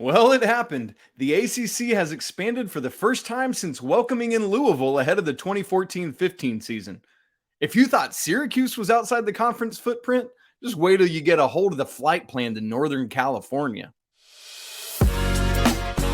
Well, it happened. The ACC has expanded for the first time since welcoming in Louisville ahead of the 2014-15 season. If you thought Syracuse was outside the conference footprint, just wait till you get a hold of the flight plan to Northern California.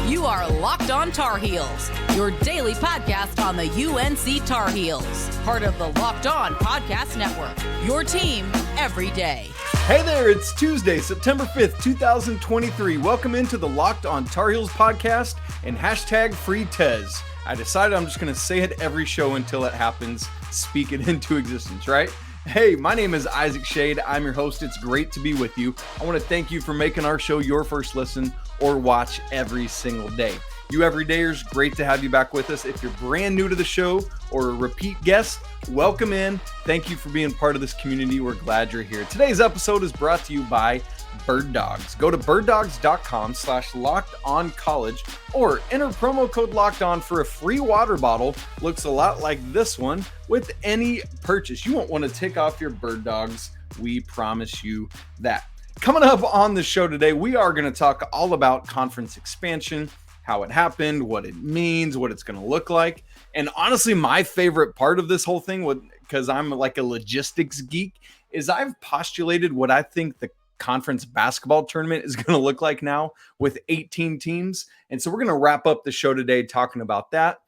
You are Locked On Tar Heels, your daily podcast on the UNC Tar Heels, part of the Locked On Podcast Network, your team every day. Hey there, it's Tuesday, September 5th, 2023. Welcome into the Locked On Tar Heels podcast and hashtag free Tez. I decided I'm just going to say it every show until it happens, speak it into existence, right? Hey, my name is Isaac Schade. I'm your host. It's great to be with you. I want to thank you for making our show your first listen or watch every single day. You everydayers, great to have you back with us. If you're brand new to the show or a repeat guest, welcome in. Thank you for being part of this community. We're glad you're here. Today's episode is brought to you by Birddogs. Go to birddogs.com/lockedoncollege or enter promo code LOCKEDON for a free water bottle. Looks a lot like this one with any purchase. You won't want to take off your Birddogs. We promise you that. Coming up on the show today, we are going to talk all about conference expansion, how it happened, what it means, what it's going to look like. And honestly, my favorite part of this whole thing, because I'm like a logistics geek, is I've postulated what I think the conference basketball tournament is going to look like now with 18 teams. And so we're going to wrap up the show today talking about that.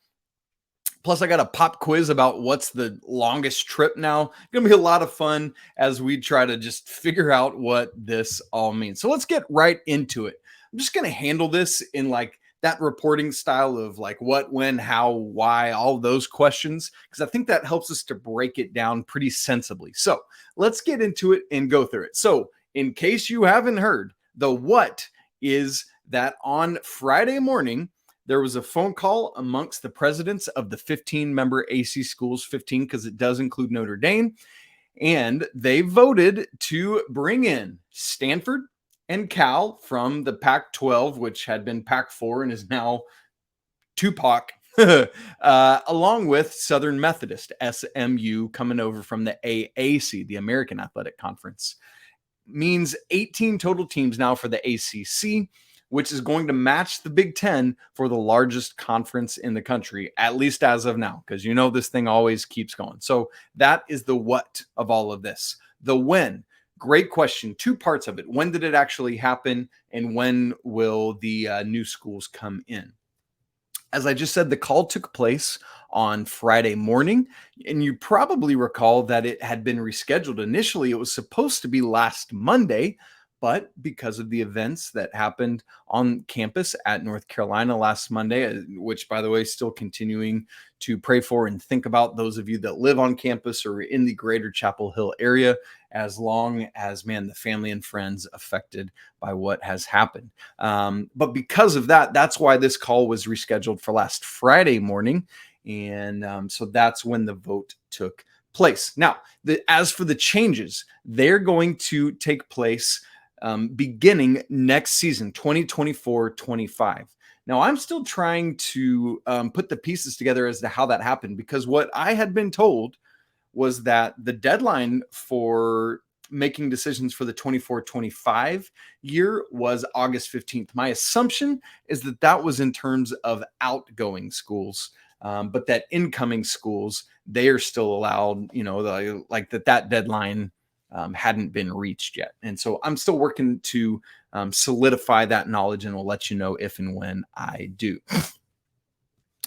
Plus, I got a pop quiz about what's the longest trip now. Going to be a lot of fun as we try to just figure out what this all means. So let's get right into it. I'm just going to handle this in like that reporting style of like what, when, how, why, all those questions, because I think that helps us to break it down pretty sensibly. So let's get into it and go through it. So in case you haven't heard, the what is that on Friday morning, there was a phone call amongst the presidents of the 15-member AC schools, 15 because it does include Notre Dame, and they voted to bring in Stanford and Cal from the Pac-12, which had been Pac-4 and is now Tupac, along with Southern Methodist, SMU, coming over from the AAC, the American Athletic Conference. Means 18 total teams now for the ACC, which is going to match the Big Ten for the largest conference in the country, at least as of now, because you know this thing always keeps going. So that is the what of all of this. The when. Great question. Two parts of it. When did it actually happen? And when will the new schools come in? As I just said, the call took place on Friday morning, and you probably recall that it had been rescheduled. Initially, it was supposed to be last Monday, but because of the events that happened on campus at North Carolina last Monday, which, by the way, still continuing to pray for and think about those of you that live on campus or in the greater Chapel Hill area, as long as, man, the family and friends affected by what has happened. But because of that, that's why this call was rescheduled for last Friday morning. And so that's when the vote took place. Now, as for the changes, they're going to take place beginning next season, 2024-25. Now, I'm still trying to put the pieces together as to how that happened, because what I had been told was that the deadline for making decisions for the 24-25 year was August 15th. My assumption is that that was in terms of outgoing schools, but that incoming schools, they are still allowed, you know, like that deadline hadn't been reached yet. And so I'm still working to solidify that knowledge, and we'll let you know if and when I do.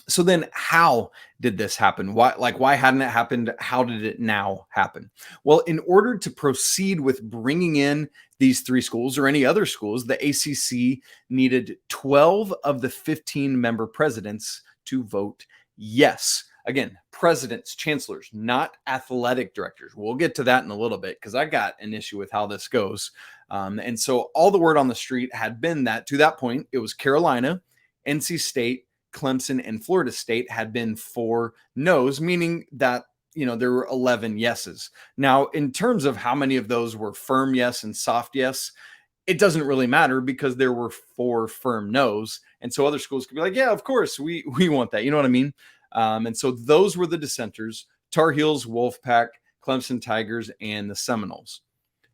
So then how did this happen? Why hadn't it happened? How did it now happen? Well, in order to proceed with bringing in these three schools or any other schools, the ACC needed 12 of the 15-member presidents to vote yes. Again, presidents, chancellors, not athletic directors. We'll get to that in a little bit because I got an issue with how this goes. And so all the word on the street had been that to that point, it was Carolina, NC State, Clemson, and Florida State had been 4 no's, meaning that, you know, there were 11 yeses. Now, in terms of how many of those were firm yes and soft yes, it doesn't really matter because there were 4 firm no's. And so other schools could be like, yeah, of course, we want that. You know what I mean? And so those were the dissenters: Tar Heels, Wolfpack, Clemson Tigers, and the Seminoles.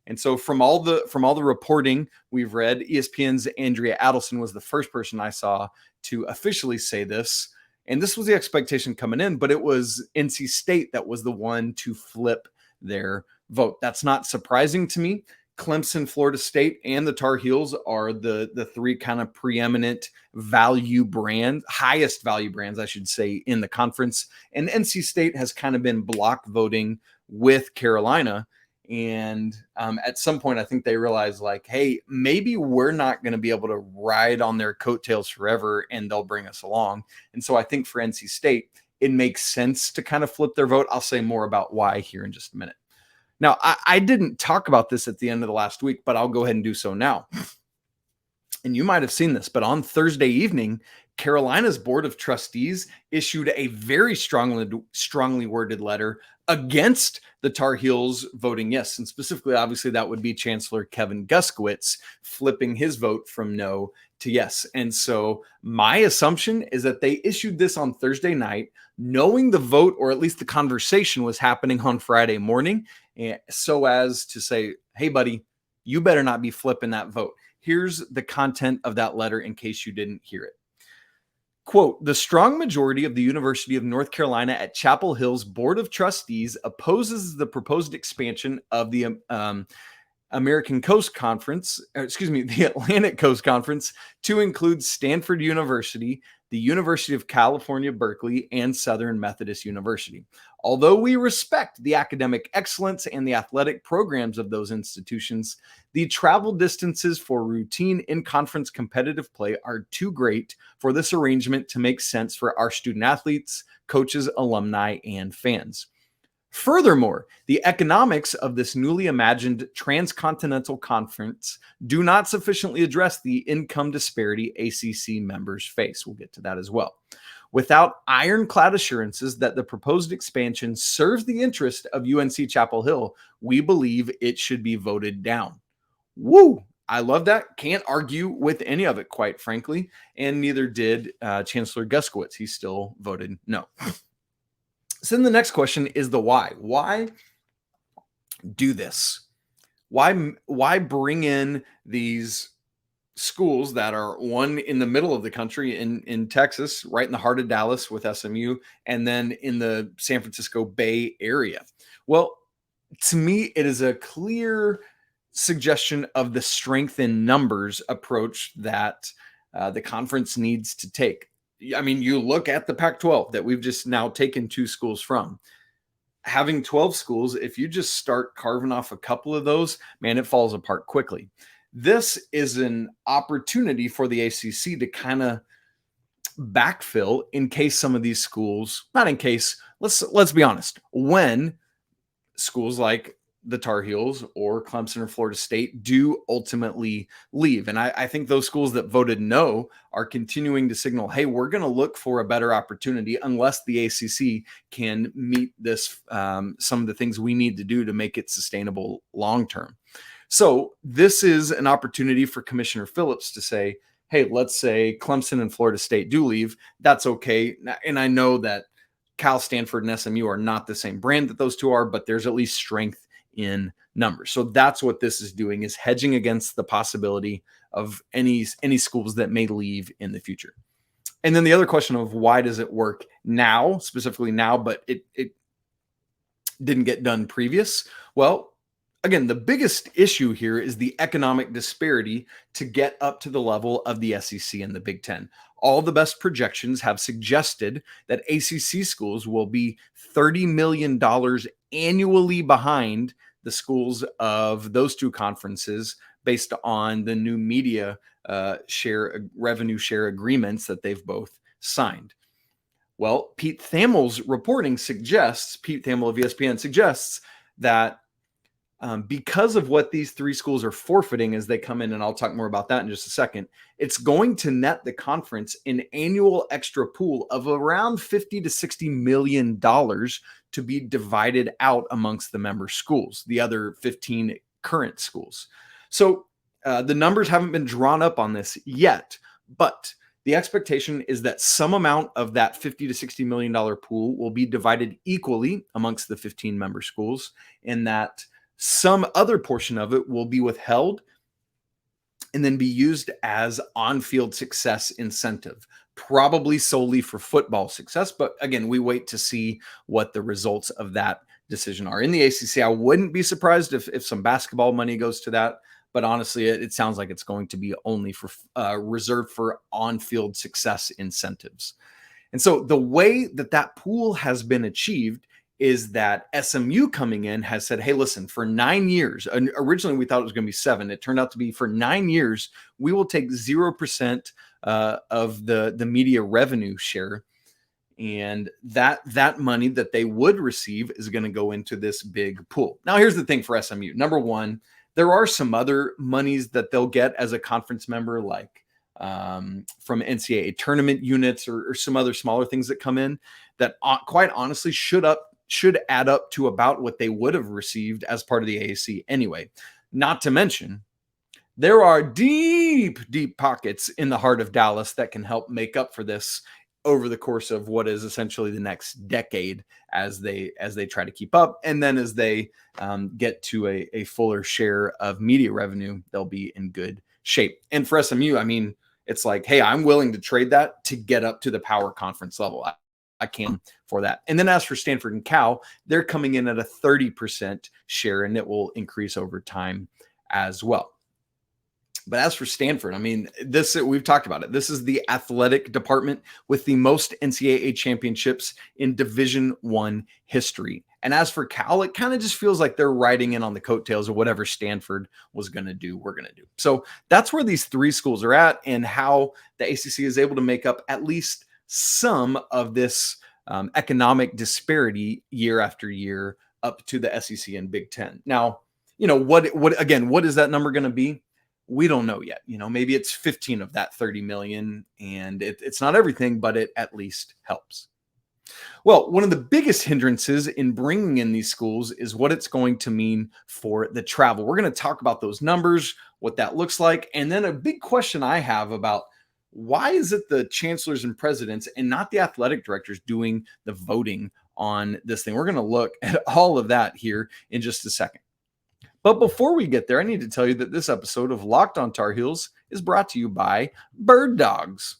And so from all the reporting we've read, ESPN's Andrea Adelson was the first person I saw to officially say this. And this was the expectation coming in, but it was NC State that was the one to flip their vote. That's not surprising to me. Clemson, Florida State, and the Tar Heels are the three kind of preeminent highest value brands, I should say, in the conference. And NC State has kind of been block voting with Carolina. And at some point, I think they realized, like, hey, maybe we're not going to be able to ride on their coattails forever, and they'll bring us along. And so I think for NC State, it makes sense to kind of flip their vote. I'll say more about why here in just a minute. Now, I didn't talk about this at the end of the last week, but I'll go ahead and do so now. And you might have seen this, but on Thursday evening, Carolina's Board of Trustees issued a very strongly worded letter against the Tar Heels voting yes. And specifically, obviously, that would be Chancellor Kevin Guskiewicz flipping his vote from no to yes. And so my assumption is that they issued this on Thursday night, knowing the vote, or at least the conversation, was happening on Friday morning, so as to say, hey, buddy, you better not be flipping that vote. Here's the content of that letter in case you didn't hear it. Quote, the strong majority of the University of North Carolina at Chapel Hill's Board of Trustees opposes the proposed expansion of the Atlantic Coast Conference to include Stanford University, the University of California, Berkeley, and Southern Methodist University. Although we respect the academic excellence and the athletic programs of those institutions, the travel distances for routine in-conference competitive play are too great for this arrangement to make sense for our student athletes, coaches, alumni, and fans. Furthermore, the economics of this newly imagined transcontinental conference do not sufficiently address the income disparity ACC members face. We'll get to that as well. Without ironclad assurances that the proposed expansion serves the interest of UNC Chapel Hill, we believe it should be voted down. Woo! I love that. Can't argue with any of it, quite frankly. And neither did Chancellor Guskiewicz. He still voted no. So then the next question is the why. Why do this? Why bring in these schools that are one in the middle of the country in Texas, right in the heart of Dallas with SMU, and then in the San Francisco Bay Area? Well, to me, it is a clear suggestion of the strength in numbers approach that the conference needs to take. I mean, you look at the Pac-12 that we've just now taken 2 schools from. Having 12 schools, if you just start carving off a couple of those, man, it falls apart quickly. This is an opportunity for the ACC to kind of backfill in case some of these schools, not in case, let's be honest, when schools like the Tar Heels or Clemson or Florida State do ultimately leave. And I think those schools that voted no are continuing to signal, hey, we're going to look for a better opportunity unless the ACC can meet this, some of the things we need to do to make it sustainable long-term. So this is an opportunity for Commissioner Phillips to say, hey, let's say Clemson and Florida State do leave. That's okay. And I know that Cal, Stanford, and SMU are not the same brand that those two are, but there's at least strength in numbers. So that's what this is doing, is hedging against the possibility of any schools that may leave in the future. And then the other question of why does it work now, specifically now, but it didn't get done previous? Well, again, the biggest issue here is the economic disparity to get up to the level of the SEC and the Big Ten. All the best projections have suggested that ACC schools will be $30 million annually behind the schools of those 2 conferences based on the new media revenue share agreements that they've both signed. Well, Pete Thamel's reporting suggests, Pete Thamel of ESPN suggests that because of what these 3 schools are forfeiting as they come in, and I'll talk more about that in just a second, it's going to net the conference an annual extra pool of around $50 to $60 million to be divided out amongst the member schools, the other 15 current schools. So the numbers haven't been drawn up on this yet, but the expectation is that some amount of that $50 to $60 million pool will be divided equally amongst the 15 member schools, and that Some other portion of it will be withheld and then be used as on-field success incentive, probably solely for football success. But again, we wait to see what the results of that decision are. In the ACC, I wouldn't be surprised if some basketball money goes to that. But honestly, it sounds like it's going to be only for reserved for on-field success incentives. And so the way that pool has been achieved is that SMU coming in has said, hey, listen, for 9 years, and originally we thought it was going to be 7. It turned out to be for 9 years, we will take 0% of the media revenue share. And that money that they would receive is going to go into this big pool. Now, here's the thing for SMU. Number one, there are some other monies that they'll get as a conference member, like from NCAA tournament units or some other smaller things that come in that quite honestly should add up to about what they would have received as part of the AAC anyway. Not to mention, there are deep pockets in the heart of Dallas that can help make up for this over the course of what is essentially the next decade as they try to keep up. And then as they get to a fuller share of media revenue, they'll be in good shape. And for SMU, I mean, it's like, hey, I'm willing to trade that to get up to the power conference level. I can for that. And then as for Stanford and Cal, they're coming in at a 30% share, and it will increase over time as well. But as for Stanford, I mean, we've talked about it. This is the athletic department with the most NCAA championships in Division I history. And as for Cal, it kind of just feels like they're riding in on the coattails of whatever Stanford was going to do, we're going to do. So that's where these three schools are at and how the ACC is able to make up at least some of this economic disparity year after year up to the SEC and Big Ten. Now, what is that number going to be? We don't know yet. Maybe it's 15 of that 30 million, and it's not everything, but it at least helps. Well, one of the biggest hindrances in bringing in these schools is what it's going to mean for the travel. We're going to talk about those numbers, what that looks like, and then a big question I have about why is it the chancellors and presidents and not the athletic directors doing the voting on this thing? We're going to look at all of that here in just a second. But before we get there, I need to tell you that this episode of Locked on Tar Heels is brought to you by Birddogs.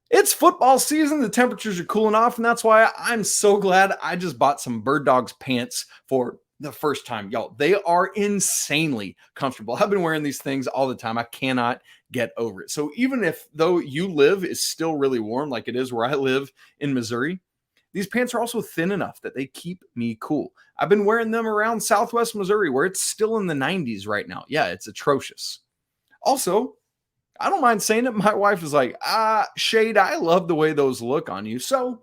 It's football season. The temperatures are cooling off, and that's why I'm so glad I just bought some Birddogs pants for the first time. Y'all, they are insanely comfortable. I've been wearing these things all the time. I cannot get over it. So even though you live is still really warm, like it is where I live in Missouri, these pants are also thin enough that they keep me cool. I've been wearing them around Southwest Missouri where it's still in the 90s right now. Yeah, it's atrocious. Also, I don't mind saying it. My wife is like, Schade, I love the way those look on you. So,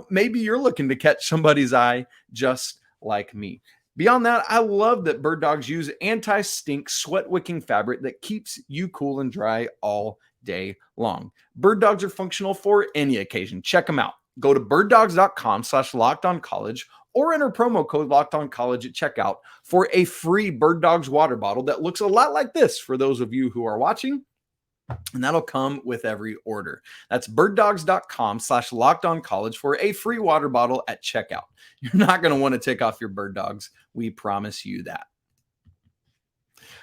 maybe you're looking to catch somebody's eye just like me. Beyond that, I love that Birddogs use anti-stink sweat-wicking fabric that keeps you cool and dry all day long. Birddogs are functional for any occasion. Check them out. Go to birddogs.com/lockedoncollege or enter promo code lockedoncollege at checkout for a free Birddogs water bottle that looks a lot like this for those of you who are watching. And that'll come with every order. That's birddogs.com/lockedoncollege for a free water bottle at checkout. You're not going to want to take off your Birddogs. We promise you that.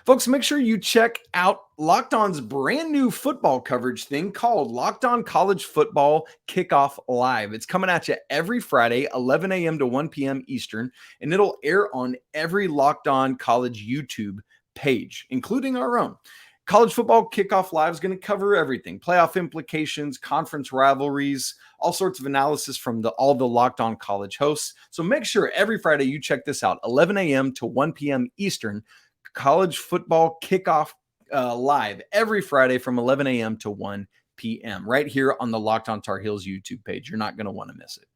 Folks, make sure you check out Locked On's brand new football coverage thing called Locked On College Football Kickoff Live. It's coming at you every Friday, 11 a.m. to 1 p.m. Eastern, and it'll air on every Locked On College YouTube page, including our own. College Football Kickoff Live is going to cover everything: playoff implications, conference rivalries, all sorts of analysis from all the Locked On College hosts. So make sure every Friday you check this out, 11 a.m. to 1 p.m. Eastern. College Football Kickoff Live every Friday from 11 a.m. to 1 p.m. right here on the Locked On Tar Heels YouTube page. You're not going to want to miss it.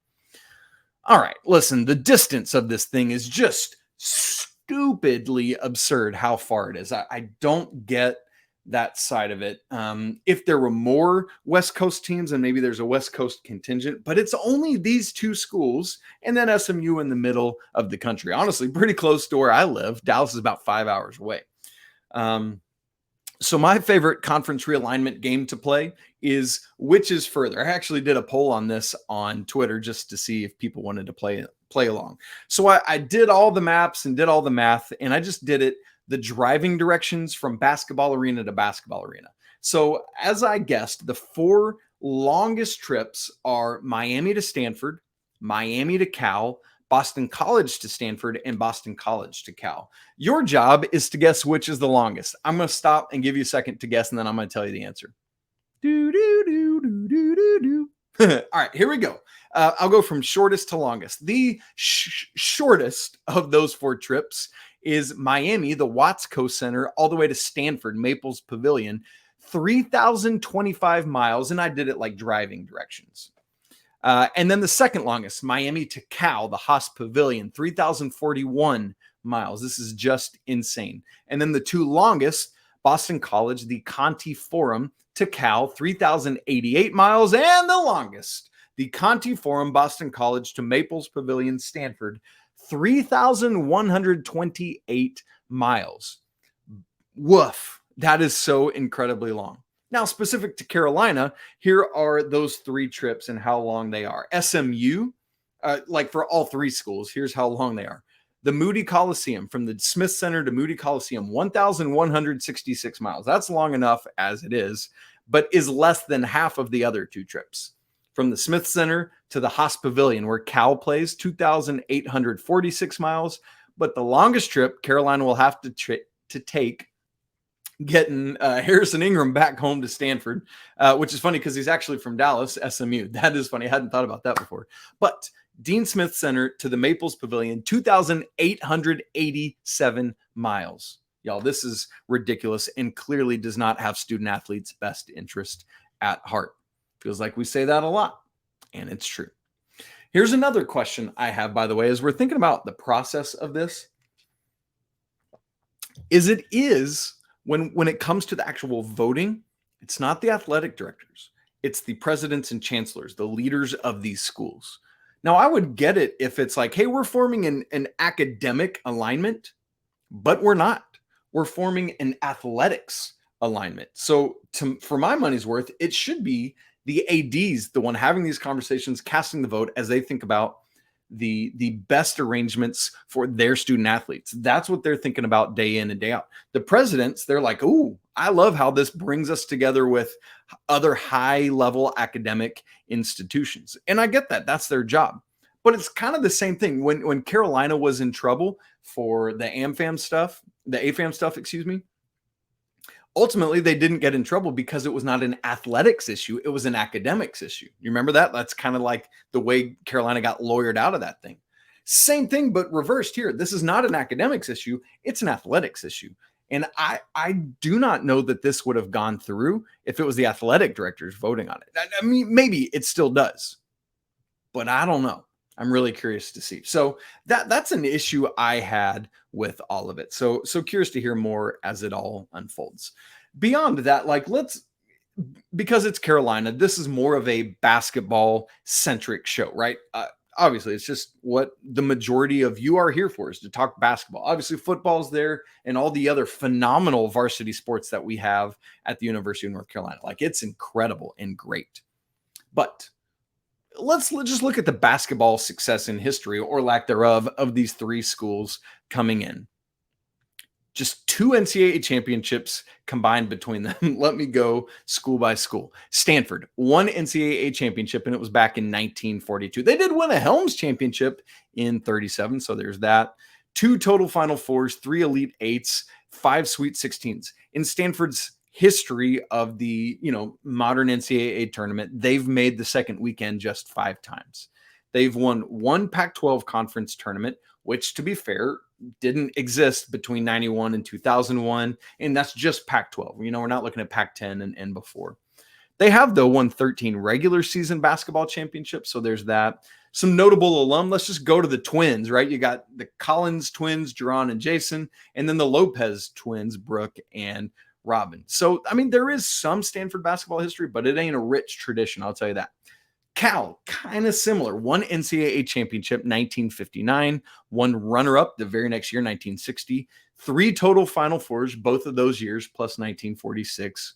All right, listen, the distance of this thing is just stupidly absurd how far it is. I don't get that side of it. If there were more West Coast teams, and maybe there's a West Coast contingent, but it's only these two schools and then SMU in the middle of the country. Honestly, pretty close to where I live. Dallas is about 5 hours away. So my favorite conference realignment game to play is which is further. I actually did a poll on this on Twitter just to see if people wanted to play play along. So I did all the maps and did all the math, and I just did it the driving directions from basketball arena to basketball arena. So as I guessed, the 4 longest trips are Miami to Stanford, Miami to Cal, Boston College to Stanford, and Boston College to Cal. Your job is to guess which is the longest. I'm going to stop and give you a second to guess, and then I'm going to tell you the answer. All right, here we go. I'll go from shortest to longest. The shortest of those 4 trips is Miami, the Watsco Center, all the way to Stanford, Maples Pavilion, 3,025 miles, and I did it like driving directions. And then the second longest, Miami to Cal, the Haas Pavilion, 3,041 miles. This is just insane. And then the 2 longest, Boston College, the Conti Forum to Cal, 3,088 miles. And the longest, the Conti Forum, Boston College to Maples Pavilion, Stanford, 3,128 miles. Woof. That is so incredibly long. Now, specific to Carolina, here are those 3 trips and how long they are. SMU, like for all 3 schools, here's how long they are. The Moody Coliseum, from the Smith Center to Moody Coliseum, 1,166 miles. That's long enough as it is, but is less than half of the other 2 trips. From the Smith Center to the Haas Pavilion, where Cal plays, 2,846 miles. But the longest trip Carolina will have to take, getting Harrison Ingram back home to Stanford, which is funny because he's actually from Dallas, SMU. That is funny. I hadn't thought about that before. But Dean Smith Center to the Maples Pavilion, 2,887 miles. Y'all, this is ridiculous and clearly does not have student athletes' best interest at heart. Feels like we say that a lot, and it's true. Here's another question I have, by the way, as we're thinking about the process of this. When it comes to the actual voting, it's not the athletic directors. It's the presidents and chancellors, the leaders of these schools. Now, I would get it if it's like, hey, we're forming an academic alignment, but we're not. We're forming an athletics alignment. So for my money's worth, it should be the ADs, the one having these conversations, casting the vote as they think about the best arrangements for their student athletes. That's what they're thinking about day in and day out. The presidents, they're like, ooh, I love how this brings us together with other high-level academic institutions. And I get that. That's their job. But it's kind of the same thing. When Carolina was in trouble for the AFAM stuff, ultimately, they didn't get in trouble because it was not an athletics issue. It was an academics issue. You remember that? That's kind of like the way Carolina got lawyered out of that thing. Same thing, but reversed here. This is not an academics issue. It's an athletics issue. And I do not know that this would have gone through if it was the athletic directors voting on it. I mean, maybe it still does, but I don't know. I'm really curious to see. So that's an issue I had with all of it. So curious to hear more as it all unfolds. Beyond that, because it's Carolina, this is more of a basketball centric show, right? Obviously, it's just what the majority of you are here for, is to talk basketball. Obviously, football's there and all the other phenomenal varsity sports that we have at the University of North Carolina. It's incredible and great. But let's just look at the basketball success in history, or lack thereof, of these 3 schools coming in. Just 2 NCAA championships combined between them. Let me go school by school. Stanford, 1 NCAA championship, and it was back in 1942. They did win a Helms championship in 37, so there's that. 2 total Final Fours, 3 Elite Eights, 5 Sweet 16s. In Stanford's history of the modern NCAA tournament, they've made the second weekend just 5 times. They've won 1 Pac-12 conference tournament, which, to be fair, didn't exist between 91 and 2001, and that's just Pac-12. We're not looking at Pac-10 and before. They have, though, won 13 regular season basketball championships, so there's that. Some notable alum, let's just go to the twins, right? You got the Collins twins, Jerron and Jason, and then the Lopez twins, Brooke and Robin. So, there is some Stanford basketball history, but it ain't a rich tradition, I'll tell you that. Cal, kind of similar. 1 NCAA championship, 1959. 1 runner-up the very next year, 1960. 3 total Final Fours, both of those years, plus 1946.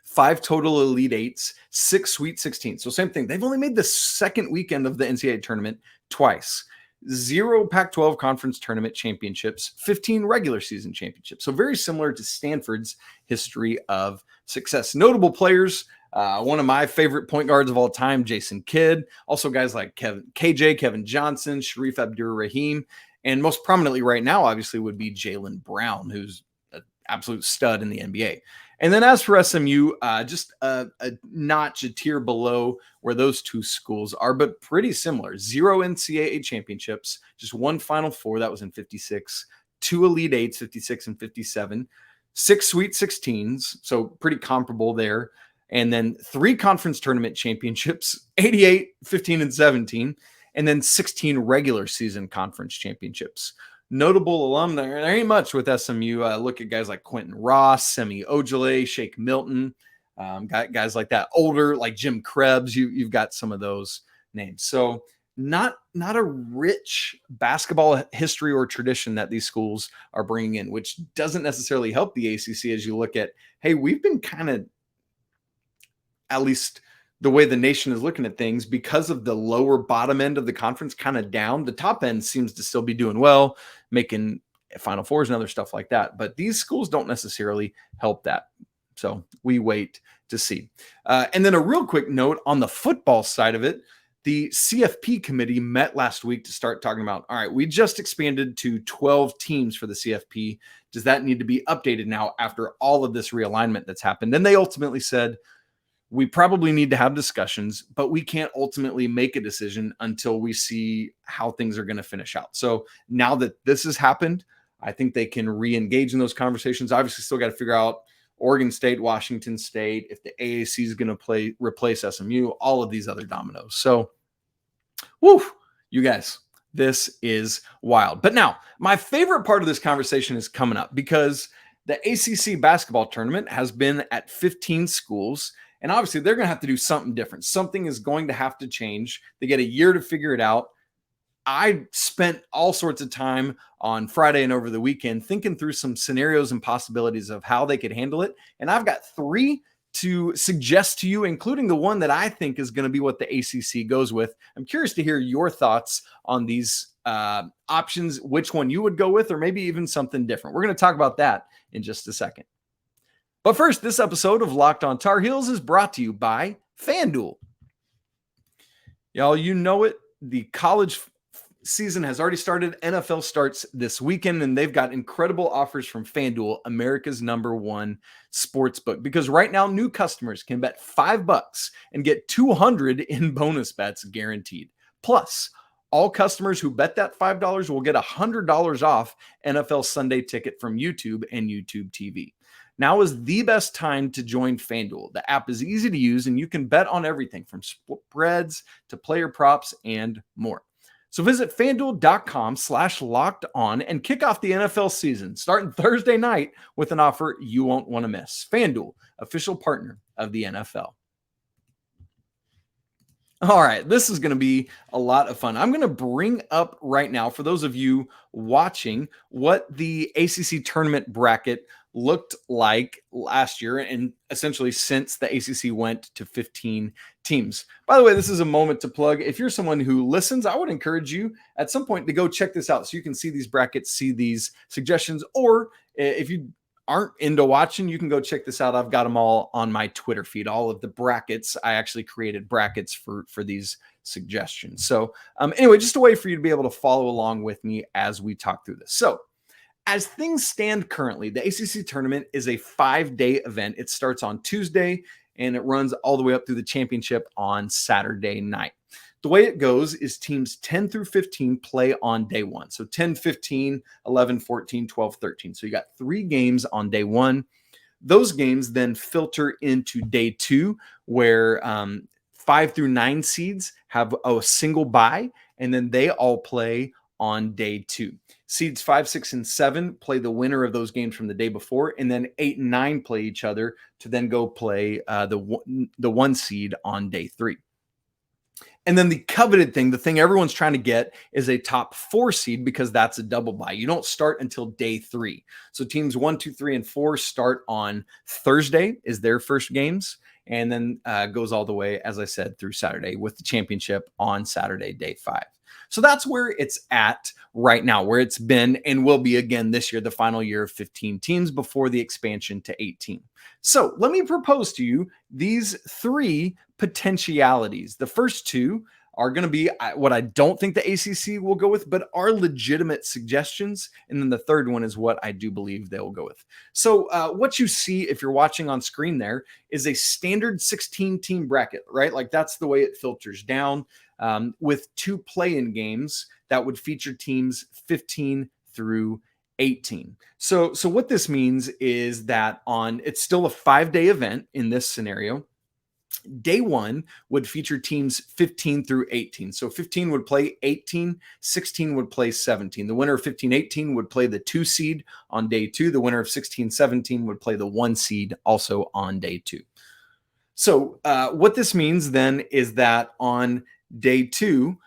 5 total Elite Eights, 6 Sweet 16. So same thing. They've only made the second weekend of the NCAA tournament twice. 0 Pac-12 conference tournament championships, 15 regular season championships. So very similar to Stanford's history of success. Notable players, one of my favorite point guards of all time, Jason Kidd. Also guys like Kevin Johnson, Sharif Abdur-Rahim. And most prominently right now, obviously, would be Jalen Brown, who's an absolute stud in the NBA. And then as for SMU, just a notch, a tier below where those two schools are, but pretty similar. 0 NCAA championships, just 1 Final Four, that was in 56, 2 Elite Eights, 56 and 57, 6 Sweet 16s, so pretty comparable there. And then 3 conference tournament championships, 88, 15, and 17, and then 16 regular season conference championships. Notable alum, there ain't much with SMU. Look at guys like Quentin Ross, Semi Ojale, Shake Milton, guys like that. Older, like Jim Krebs, you've got some of those names. So not a rich basketball history or tradition that these schools are bringing in, which doesn't necessarily help the ACC as you look at, hey, we've been kind of, at least the way the nation is looking at things, because of the lower bottom end of the conference kind of down. The top end seems to still be doing well, making Final Fours and other stuff like that. But these schools don't necessarily help that. So we wait to see. And then a real quick note on the football side of it, the CFP committee met last week to start talking about, all right, we just expanded to 12 teams for the CFP. Does that need to be updated now after all of this realignment that's happened? And they ultimately said, we probably need to have discussions, but we can't ultimately make a decision until we see how things are going to finish out. So now that this has happened, I think they can re-engage in those conversations. Obviously, still got to figure out Oregon State, Washington State, if the AAC is going to replace SMU, all of these other dominoes. So, woo, you guys, this is wild. But now, my favorite part of this conversation is coming up because the ACC basketball tournament has been at 15 schools. And obviously, they're going to have to do something different. Something is going to have to change. They get a year to figure it out. I spent all sorts of time on Friday and over the weekend thinking through some scenarios and possibilities of how they could handle it. And I've got 3 to suggest to you, including the one that I think is going to be what the ACC goes with. I'm curious to hear your thoughts on these options, which one you would go with, or maybe even something different. We're going to talk about that in just a second. But first, this episode of Locked On Tar Heels is brought to you by FanDuel. Y'all, you know it. The college season has already started. NFL starts this weekend, and they've got incredible offers from FanDuel, America's #1 sports book. Because right now, new customers can bet $5 and get $200 in bonus bets guaranteed. Plus, all customers who bet that $5 will get $100 off NFL Sunday Ticket from YouTube and YouTube TV. Now is the best time to join FanDuel. The app is easy to use, and you can bet on everything from spreads to player props and more. So visit FanDuel.com/lockedon and kick off the NFL season starting Thursday night with an offer you won't want to miss. FanDuel, official partner of the NFL. All right, this is going to be a lot of fun. I'm going to bring up right now, for those of you watching, what the ACC Tournament Bracket looked like last year and essentially since the ACC went to 15 teams. By the way, this is a moment to plug. If you're someone who listens, I would encourage you at some point to go check this out so you can see these brackets, see these suggestions, or if you aren't into watching, you can go check this out. I've got them all on my Twitter feed, all of the brackets. I actually created brackets for these suggestions. So anyway, just a way for you to be able to follow along with me as we talk through this. So as things stand currently, the ACC tournament is a 5-day event. It starts on Tuesday and it runs all the way up through the championship on Saturday night. The way it goes is teams 10 through 15 play on day 1. So 10, 15, 11, 14, 12, 13. So you got 3 games on day 1. Those games then filter into day 2, where 5 through 9 seeds have a single bye, and then they all play on day 2. Seeds 5, 6, and 7 play the winner of those games from the day before, and then 8 and 9 play each other to then go play the 1 seed on day 3. And then the coveted thing, the thing everyone's trying to get, is a top 4 seed, because that's a double bye. You don't start until day 3. So teams 1, 2, 3, and 4 start on Thursday is their first games, and then goes all the way, as I said, through Saturday, with the championship on Saturday, day 5. So that's where it's at right now, where it's been and will be again this year, the final year of 15 teams before the expansion to 18. So let me propose to you these 3 potentialities. The first 2 are going to be what I don't think the ACC will go with, but are legitimate suggestions. And then the third one is what I do believe they will go with. So what you see, if you're watching on screen there, is a standard 16-team bracket, right? Like that's the way it filters down, with 2 play-in games that would feature teams 15 through 18. So what this means is that it's still a 5-day event in this scenario. Day 1 would feature teams 15 through 18. So 15 would play 18, 16 would play 17. The winner of 15-18 would play the 2 seed on day 2. The winner of 16-17 would play the 1 seed also on day 2. So what this means then is that on day 2,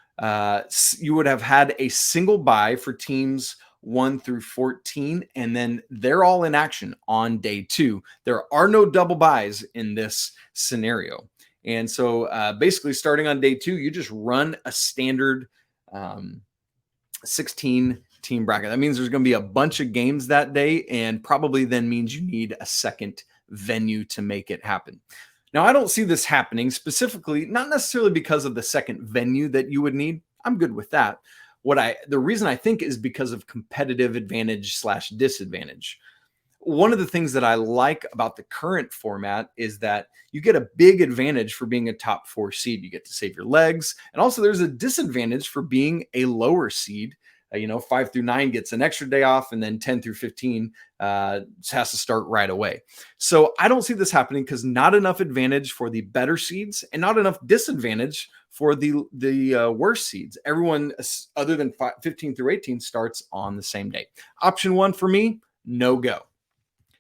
you would have had a single bye for teams 1 through 14, and then they're all in action on day 2. There are no double byes in this scenario. And so basically starting on day 2, you just run a standard 16-team bracket. That means there's going to be a bunch of games that day, and probably then means you need a second venue to make it happen. Now, I don't see this happening specifically, not necessarily because of the second venue that you would need. I'm good with that. The reason I think is because of competitive advantage / disadvantage. One of the things that I like about the current format is that you get a big advantage for being a top 4 seed. You get to save your legs. And also there's a disadvantage for being a lower seed. 5 through 9 gets an extra day off, and then 10 through 15 has to start right away. So I don't see this happening because not enough advantage for the better seeds and not enough disadvantage for the worst seeds. Everyone other than 15 through 18 starts on the same day. Option 1 for me, no go.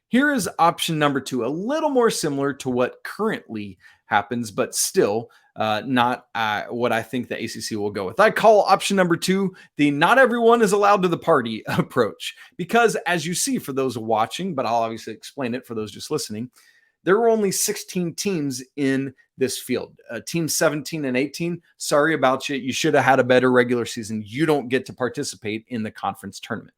Here is option number 2, a little more similar to what currently happens, but still not what I think the ACC will go with. I call option number 2 the not everyone is allowed to the party approach, because as you see for those watching, but I'll obviously explain it for those just listening, there were only 16 teams in this field. Teams 17 and 18, sorry about you. You should have had a better regular season. You don't get to participate in the conference tournament.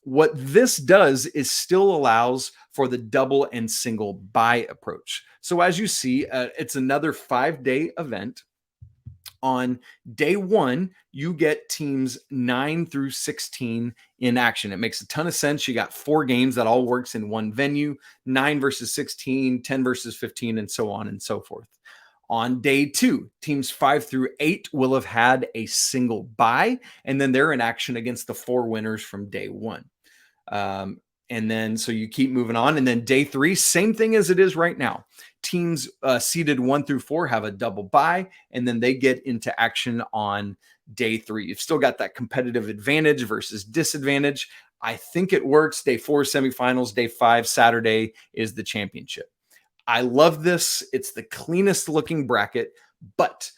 What this does is still allows for the double and single bye approach. So as you see, it's another 5-day event. On day 1, you get teams 9 through 16 in action. It makes a ton of sense. You got 4 games that all works in one venue, 9 versus 16, 10 versus 15, and so on and so forth. On day 2, teams 5 through 8 will have had a single bye, and then they're in action against the 4 winners from day 1. And then, so you keep moving on. And then day 3, same thing as it is right now. Teams seeded 1 through 4 have a double bye, and then they get into action on day 3. You've still got that competitive advantage versus disadvantage. I think it works. Day 4 semifinals, day 5 Saturday is the championship. I love this. It's the cleanest looking bracket, but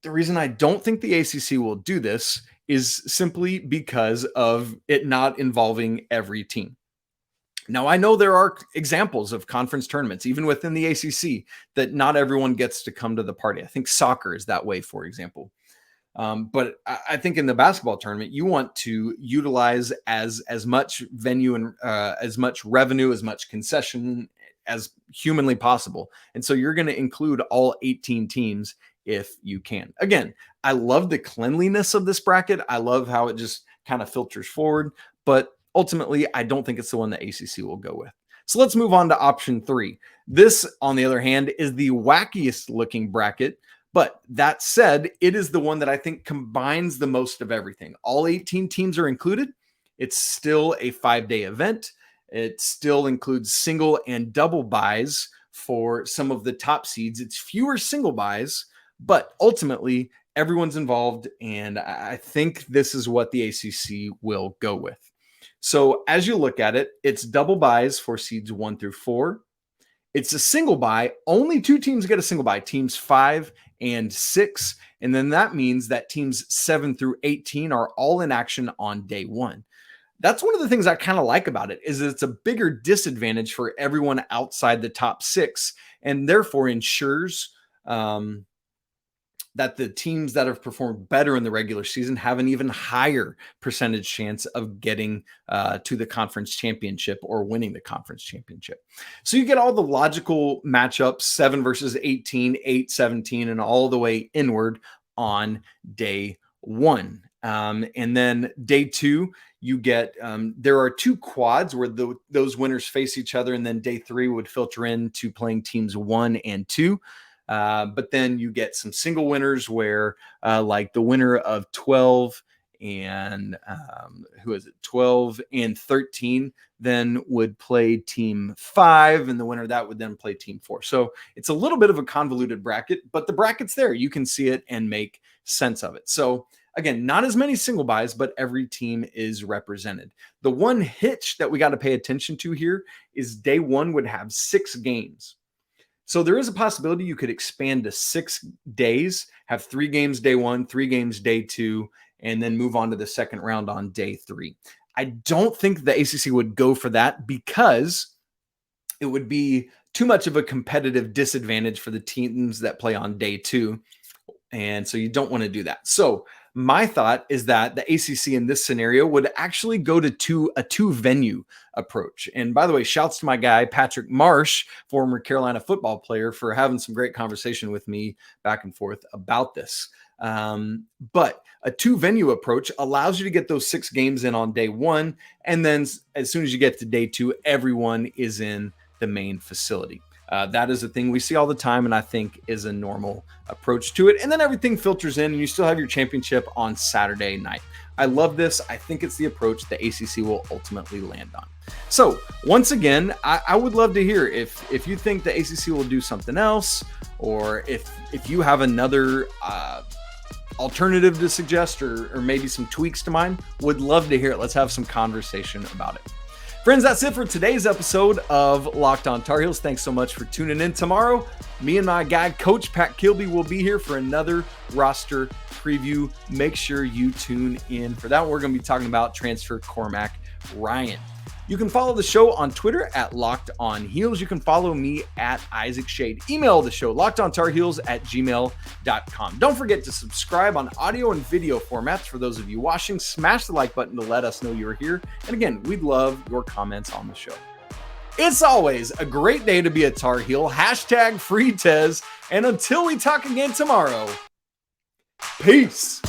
the reason I don't think the ACC will do this is simply because of it not involving every team. Now, I know there are examples of conference tournaments, even within the ACC, that not everyone gets to come to the party. I think soccer is that way, for example. But I think in the basketball tournament, you want to utilize as much venue and as much revenue, as much concession as humanly possible. And so you're going to include all 18 teams if you can. Again, I love the cleanliness of this bracket. I love how it just kind of filters forward, but ultimately, I don't think it's the one that ACC will go with. So let's move on to option 3. This, on the other hand, is the wackiest looking bracket. But that said, it is the one that I think combines the most of everything. All 18 teams are included. It's still a 5-day event. It still includes single and double buys for some of the top seeds. It's fewer single buys, but ultimately everyone's involved. And I think this is what the ACC will go with. So as you look at it, it's double buys for seeds 1 through 4. It's a single bye. Only 2 teams get a single bye, teams 5 and 6. And then that means that teams 7 through 18 are all in action on day 1. That's one of the things I kind of like about it, is it's a bigger disadvantage for everyone outside the top 6, and therefore ensures that the teams that have performed better in the regular season have an even higher percentage chance of getting to the conference championship or winning the conference championship. So you get all the logical matchups, 7 versus 18, 8, 17, and all the way inward on day 1. And then day 2, you get, there are 2 quads where those winners face each other. And then day 3 would filter into playing teams 1 and 2. But then you get some single winners where like the winner of 12 and 12 and 13 then would play team 5, and the winner of that would then play team 4. So it's a little bit of a convoluted bracket, but the bracket's there. You can see it and make sense of it. So again, not as many single buys, but every team is represented. The one hitch that we got to pay attention to here is day 1 would have 6 games. So there is a possibility you could expand to 6 days, have 3 games day 1, 3 games day 2, and then move on to the second round on day 3. I don't think the ACC would go for that because it would be too much of a competitive disadvantage for the teams that play on day 2. And so you don't want to do that. So my thought is that the ACC in this scenario would actually go to a 2-venue approach. And by the way, shouts to my guy, Patrick Marsh, former Carolina football player, for having some great conversation with me back and forth about this. But a 2-venue approach allows you to get those 6 games in on day 1. And then as soon as you get to day 2, everyone is in the main facility. That is a thing we see all the time, and I think is a normal approach to it. And then everything filters in, and you still have your championship on Saturday night. I love this. I think it's the approach the ACC will ultimately land on. So once again, I would love to hear if you think the ACC will do something else, or if you have another alternative to suggest, or maybe some tweaks to mine. Would love to hear it. Let's have some conversation about it. Friends, that's it for today's episode of Locked On Tar Heels. Thanks so much for tuning in. Tomorrow, me and my guy, Coach Pat Kilby, will be here for another roster preview. Make sure you tune in for that. We're going to be talking about transfer Cormac Ryan. You can follow the show on Twitter at Locked On Heels. You can follow me at Isaac Schade. Email the show, lockedontarheels@gmail.com. Don't forget to subscribe on audio and video formats for those of you watching. Smash the like button to let us know you're here. And again, we'd love your comments on the show. It's always a great day to be a Tar Heel. #FreeTez. And until we talk again tomorrow, peace.